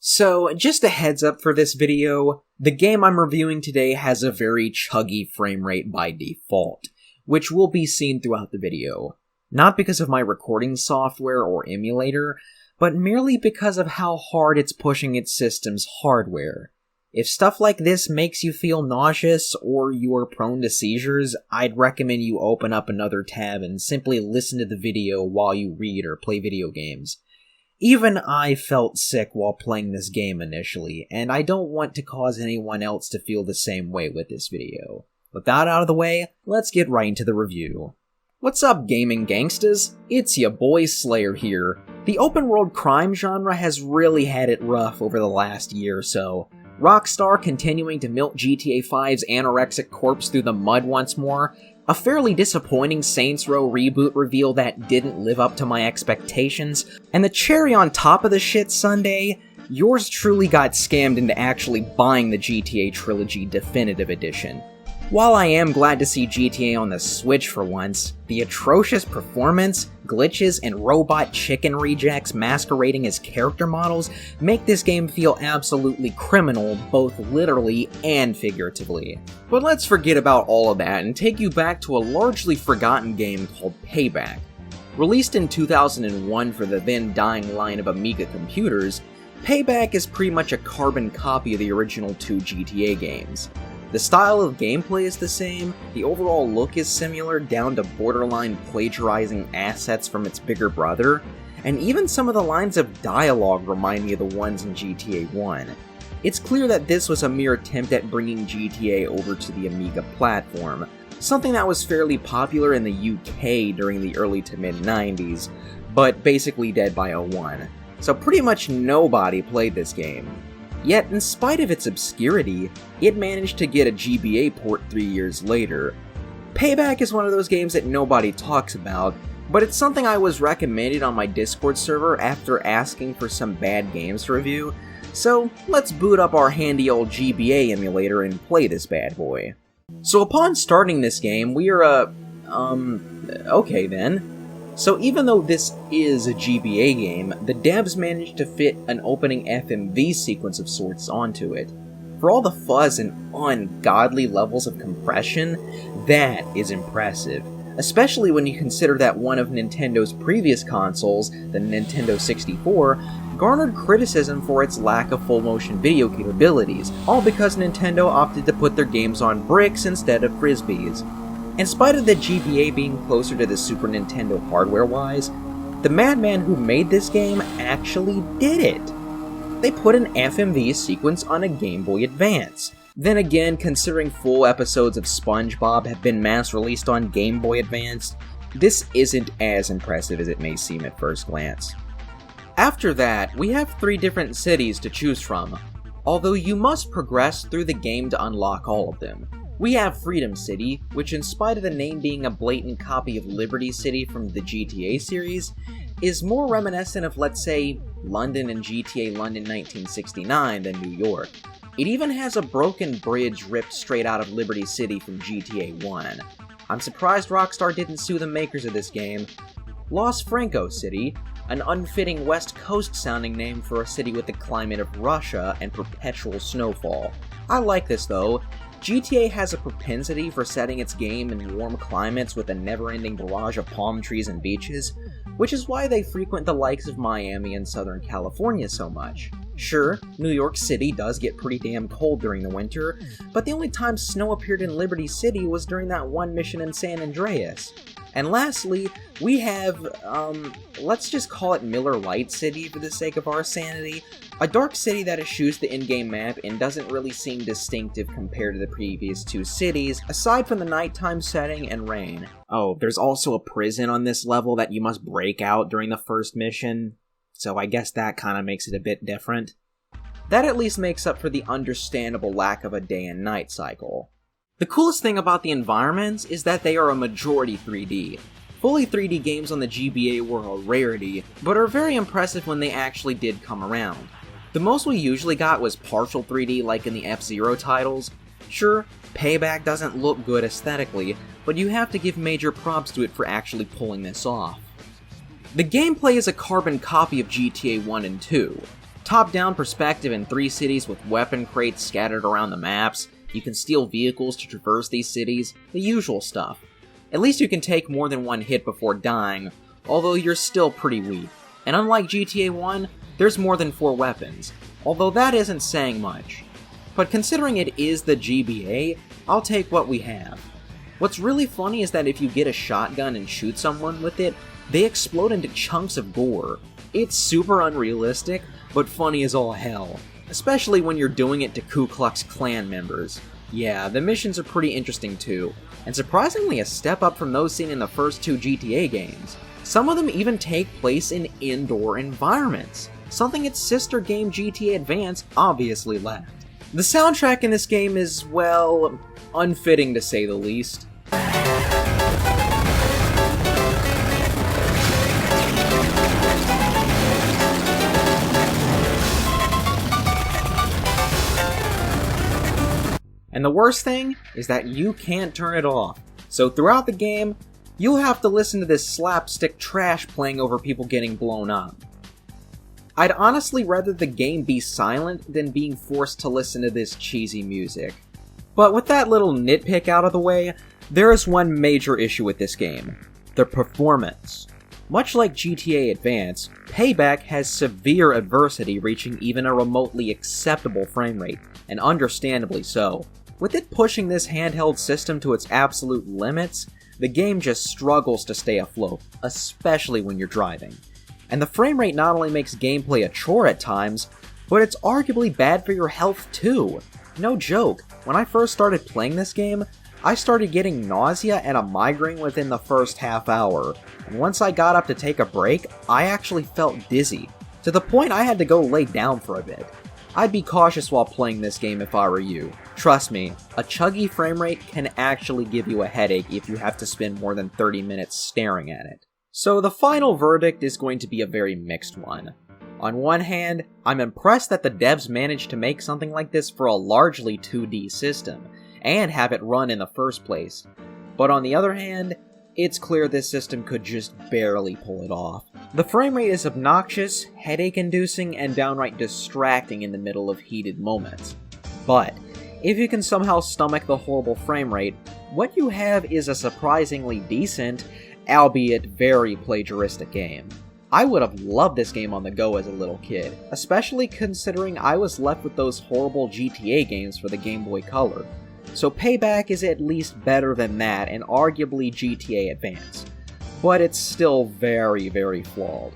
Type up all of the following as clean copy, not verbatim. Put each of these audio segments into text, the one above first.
So, just a heads up for this video, the game I'm reviewing today has a very chuggy frame rate by default, which will be seen throughout the video. Not because of my recording software or emulator, but merely because of how hard it's pushing its system's hardware. If stuff like this makes you feel nauseous or you are prone to seizures, I'd recommend you open up another tab and simply listen to the video while you read or play video games. Even I felt sick while playing this game initially, and I don't want to cause anyone else to feel the same way with this video. With that out of the way, let's get right into the review. What's up, gaming gangstas? It's ya boy Slayer here. The open world crime genre has really had it rough over the last year or so. Rockstar continuing to milk GTA 5's anorexic corpse through the mud once more, a fairly disappointing Saints Row reboot reveal that didn't live up to my expectations, and the cherry on top of the shit sundae, yours truly got scammed into actually buying the GTA Trilogy Definitive Edition. While I am glad to see GTA on the Switch for once, the atrocious performance, glitches, and robot chicken rejects masquerading as character models make this game feel absolutely criminal, both literally and figuratively. But let's forget about all of that and take you back to a largely forgotten game called Payback. Released in 2001 for the then dying line of Amiga computers, Payback is pretty much a carbon copy of the original two GTA games. The style of gameplay is the same, the overall look is similar down to borderline plagiarizing assets from its bigger brother, and even some of the lines of dialogue remind me of the ones in GTA 1. It's clear that this was a mere attempt at bringing GTA over to the Amiga platform, something that was fairly popular in the UK during the early to mid-90s, but basically dead by 01. So pretty much nobody played this game. Yet, in spite of its obscurity, it managed to get a GBA port 3 years later. Payback is one of those games that nobody talks about, but it's something I was recommended on my Discord server after asking for some bad games to review, so let's boot up our handy old GBA emulator and play this bad boy. So upon starting this game, we are okay then. So even though this is a GBA game, the devs managed to fit an opening FMV sequence of sorts onto it. For all the fuzz and ungodly levels of compression, that is impressive. Especially when you consider that one of Nintendo's previous consoles, the Nintendo 64, garnered criticism for its lack of full-motion video capabilities, all because Nintendo opted to put their games on bricks instead of frisbees. In spite of the GBA being closer to the Super Nintendo hardware-wise, the madman who made this game actually did it. They put an FMV sequence on a Game Boy Advance. Then again, considering full episodes of SpongeBob have been mass-released on Game Boy Advance, this isn't as impressive as it may seem at first glance. After that, we have 3 different cities to choose from, although you must progress through the game to unlock all of them. We have Freedom City, which in spite of the name being a blatant copy of Liberty City from the GTA series, is more reminiscent of, let's say, London and GTA London 1969 than New York. It even has a broken bridge ripped straight out of Liberty City from GTA 1. I'm surprised Rockstar didn't sue the makers of this game. Los Franco City, an unfitting West Coast sounding name for a city with the climate of Russia and perpetual snowfall. I like this though. GTA has a propensity for setting its game in warm climates with a never-ending barrage of palm trees and beaches, which is why they frequent the likes of Miami and Southern California so much. Sure, New York City does get pretty damn cold during the winter, but the only time snow appeared in Liberty City was during that one mission in San Andreas. And lastly, we have, let's just call it Miller Lite City for the sake of our sanity, a dark city that eschews the in-game map and doesn't really seem distinctive compared to the previous 2 cities, aside from the nighttime setting and rain. Oh, there's also a prison on this level that you must break out during the first mission, so I guess that kinda makes it a bit different. That at least makes up for the understandable lack of a day and night cycle. The coolest thing about the environments is that they are a majority 3D. Fully 3D games on the GBA were a rarity, but are very impressive when they actually did come around. The most we usually got was partial 3D like in the F-Zero titles. Sure, Payback doesn't look good aesthetically, but you have to give major props to it for actually pulling this off. The gameplay is a carbon copy of GTA 1 and 2. Top-down perspective in 3 cities with weapon crates scattered around the maps, you can steal vehicles to traverse these cities, the usual stuff. At least you can take more than one hit before dying, although you're still pretty weak. And unlike GTA 1, there's more than 4 weapons, although that isn't saying much. But considering it is the GBA, I'll take what we have. What's really funny is that if you get a shotgun and shoot someone with it, they explode into chunks of gore. It's super unrealistic, but funny as all hell, especially when you're doing it to Ku Klux Klan members. Yeah, the missions are pretty interesting too, and surprisingly a step up from those seen in the first 2 GTA games. Some of them even take place in indoor environments, something its sister game GTA Advance obviously lacked. The soundtrack in this game is, well, unfitting to say the least. And the worst thing is that you can't turn it off. So throughout the game, you'll have to listen to this slapstick trash playing over people getting blown up. I'd honestly rather the game be silent than being forced to listen to this cheesy music. But with that little nitpick out of the way, there is one major issue with this game: the performance. Much like GTA Advance, Payback has severe adversity reaching even a remotely acceptable frame rate, and understandably so. With it pushing this handheld system to its absolute limits, the game just struggles to stay afloat, especially when you're driving. And the frame rate not only makes gameplay a chore at times, but it's arguably bad for your health too. No joke, when I first started playing this game, I started getting nausea and a migraine within the first half hour, and once I got up to take a break, I actually felt dizzy, to the point I had to go lay down for a bit. I'd be cautious while playing this game if I were you. Trust me, a chuggy frame rate can actually give you a headache if you have to spend more than 30 minutes staring at it. So the final verdict is going to be a very mixed one. On one hand, I'm impressed that the devs managed to make something like this for a largely 2D system, and have it run in the first place. But on the other hand, it's clear this system could just barely pull it off. The frame rate is obnoxious, headache-inducing, and downright distracting in the middle of heated moments. But if you can somehow stomach the horrible frame rate, what you have is a surprisingly decent, albeit very plagiaristic game. I would have loved this game on the go as a little kid, especially considering I was left with those horrible GTA games for the Game Boy Color. So Payback is at least better than that, and arguably GTA Advance. But it's still very, very flawed.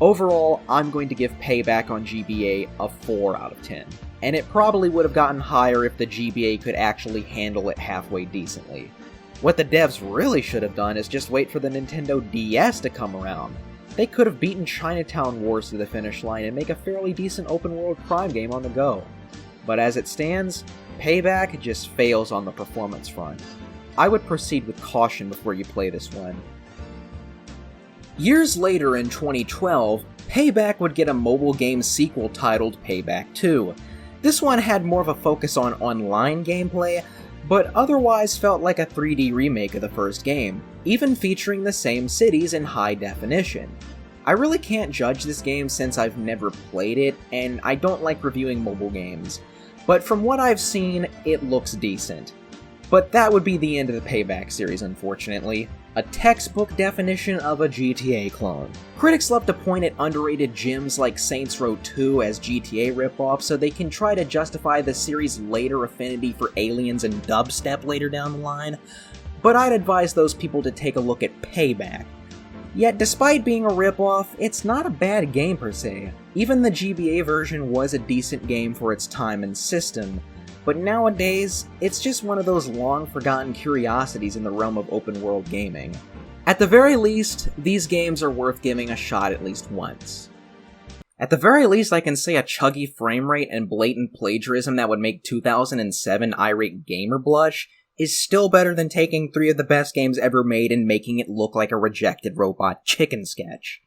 Overall, I'm going to give Payback on GBA a 4 out of 10. And it probably would have gotten higher if the GBA could actually handle it halfway decently. What the devs really should have done is just wait for the Nintendo DS to come around. They could have beaten Chinatown Wars to the finish line and make a fairly decent open-world crime game on the go. But as it stands, Payback just fails on the performance front. I would proceed with caution before you play this one. Years later in 2012, Payback would get a mobile game sequel titled Payback 2. This one had more of a focus on online gameplay, but otherwise felt like a 3D remake of the first game, even featuring the same cities in high definition. I really can't judge this game since I've never played it, and I don't like reviewing mobile games, but from what I've seen, it looks decent. But that would be the end of the Payback series, unfortunately. A textbook definition of a GTA clone. Critics love to point at underrated gems like Saints Row 2 as GTA ripoffs so they can try to justify the series' later affinity for aliens and dubstep later down the line, but I'd advise those people to take a look at Payback. Yet despite being a ripoff, it's not a bad game per se. Even the GBA version was a decent game for its time and system, but nowadays, it's just one of those long-forgotten curiosities in the realm of open-world gaming. At the very least, these games are worth giving a shot at least once. At the very least, I can say a chuggy frame rate and blatant plagiarism that would make 2007 irate gamer blush is still better than taking 3 of the best games ever made and making it look like a rejected robot chicken sketch.